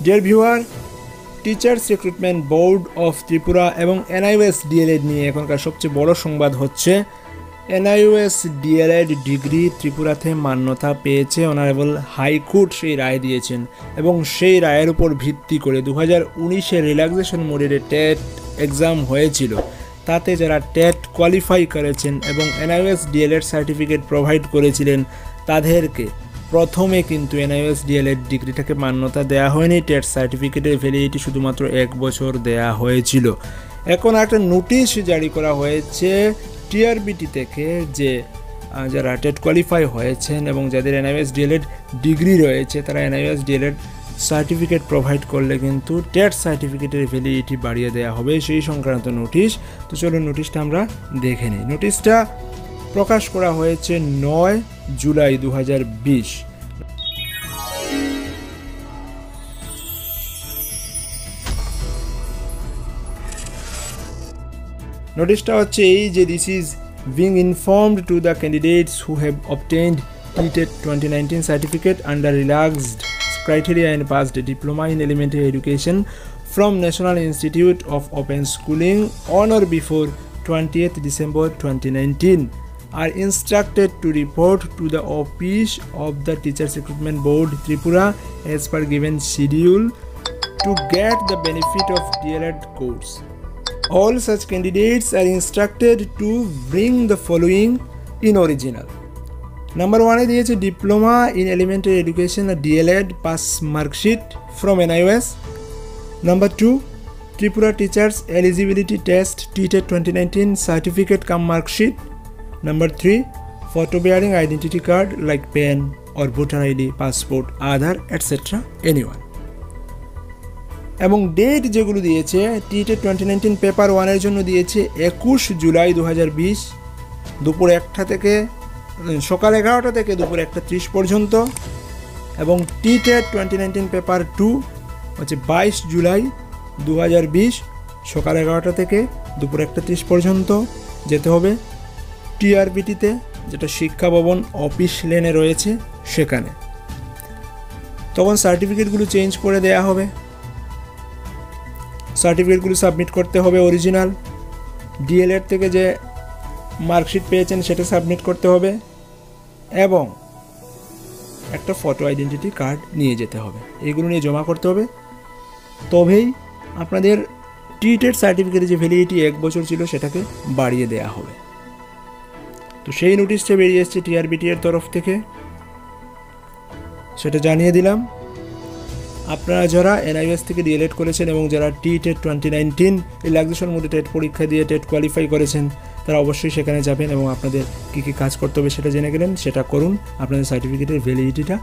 Dear viewer, teachers recruitment board of Tripura এবং NIOS DElEd নিয়ে এখনকার সবচেয়ে বড় সংবাদ হচ্ছে NIOS DElEd ডিগ্রি ত্রিপুরাতে মান্যতা পেয়েছে। অনারেবল হাইকোর্ট সেই রায় দিয়েছেন এবং সেই রায়ের উপর ভিত্তি করে 2019-এ রিল্যাক্সেশন মোডে টেট এক্সাম হয়েছিল, তাতে যারা টেট কোয়ালিফাই করেছেন এবং NIOS DElEd সার্টিফিকেট প্রোভাইড করেছিলেন তাদেরকে প্রথমে কিন্তু NIOS DElEd ডিগ্রিটাকে মান্যতা দেওয়া হয়নি। টেট সার্টিফিকেটের ভ্যালিডিটি শুধুমাত্র 1 বছর দেওয়া হয়েছিল। এখন একটা নোটিশ জারি করা হয়েছে TRBT থেকে যে যারা টেট কোয়ালিফাই হয়েছেন এবং যাদের NIOS DElEd ডিগ্রি রয়েছে তারা NIOS DElEd সার্টিফিকেট প্রোভাইড করলে কিন্তু টেট সার্টিফিকেটের ভ্যালিডিটি বাড়িয়ে দেওয়া হবে, সেই সংক্রান্ত নোটিশ। তো চলুন নোটিশটা আমরা দেখে নিই। নোটিশটা প্রকাশ করা হয়েছে 9 জুলাই 2020। নোটিশটা হচ্ছে এই যে this is being informed to the candidates who have obtained TET 2019 certificate under relaxed criteria and passed a diploma in elementary education from National Institute of Open Schooling on or before 20th December 2019 are instructed to report to the office of the Teachers Recruitment Board Tripura as per given schedule to get the benefit of DElEd course. All such candidates are instructed to bring the following in original. Number 1 এ দিয়েছে diploma in elementary education DElEd pass marksheet from NIOS। Number 2 Tripura teachers eligibility test TET 2019 certificate come marksheet. Number 3 photo bearing identity card like PAN or voter ID, passport, Aadhaar, etc. anyone. এবং date যেগুলো দিয়েছে TET 2019 paper 1 এর জন্য দিয়েছে 21 জুলাই 2020 দুপুর 1টা থেকে সকাল 11টা থেকে দুপুর 1:30 পর্যন্ত, এবং TET 2019 পেপার 2 হচ্ছে 22 জুলাই 2020 সকাল 11টা থেকে দুপুর 1:30 পর্যন্ত যেতে হবে TRBT-তে, যেটা শিক্ষা ভবন অফিস লেনে রয়েছে সেখানে। তখন সার্টিফিকেটগুলো চেঞ্জ করে দেয়া হবে, সার্টিফিকেটগুলো সাবমিট করতে হবে অরিজিনাল, DElEd থেকে যে মার্কশিট পেয়েছেন সেটা সাবমিট করতে হবে এবং একটা ফটো আইডেন্টিটি কার্ড নিয়ে যেতে হবে। এইগুলো নিয়ে জমা করতে হবে, তবেই আপনাদের TET সার্টিফিকেটের যে ভ্যালিডিটি 1 বছর ছিল সেটাকে বাড়িয়ে দেয়া হবে। তো সেই নোটিশটা বেরিয়ে এসেছে TRBT এর তরফ থেকে, সেটা জানিয়ে দিলাম। আপনারা যারা NIOS থেকে DElEd করেছেন এবং যারা TET 2019 রিল্যাক্সেশন মোডে টেট পরীক্ষা দিয়ে টেট কোয়ালিফাই করেছেন তারা অবশ্যই সেখানে যাবেন এবং আপনাদের কী কী কাজ করতে হবে সেটা জেনে গেলেন, সেটা করুন, আপনাদের সার্টিফিকেটের ভ্যালিডিটিটা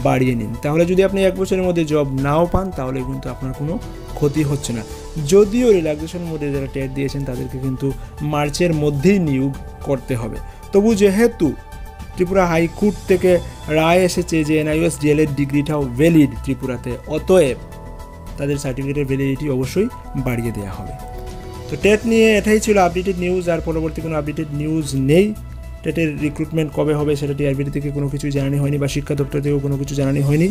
বাড়িয়ে নিন। তাহলে যদি আপনি 1 বছরের মধ্যে জব নাও পান তাহলে কিন্তু আপনার কোনো ক্ষতি হচ্ছে না। যদিও রিল্যাক্সেশন মোডে যারা টেট দিয়েছেন তাদেরকে কিন্তু মার্চের মধ্যেই নিয়োগ করতে হবে। তবু যেহেতু ত্রিপুরা হাইকোর্ট থেকে রায় এসেছে যে NIOS DElEd ডিগ্রিটাও ভ্যালিড ত্রিপুরাতে, অতএব তাদের সার্টিফিকেটের ভ্যালিডিটি অবশ্যই বাড়িয়ে দেওয়া হবে। তো টেট নিয়ে এটাই ছিল আপডেটেড নিউজ, আর পরবর্তী কোনো আপডেটেড নিউজ নেই। টেটের রিক্রুটমেন্ট কবে হবে সেটা TRBT থেকে কোনো কিছু জানানো হয়নি বা শিক্ষা দপ্তর থেকেও কোনো কিছু জানানো হয়নি।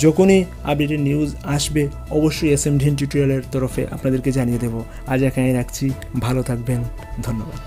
যখনই আপডেটেড নিউজ আসবে অবশ্যই SMDN টিউটোরিয়ালের তরফে আপনাদেরকে জানিয়ে দেবো। আজ এখানে রাখছি, ভালো থাকবেন, ধন্যবাদ।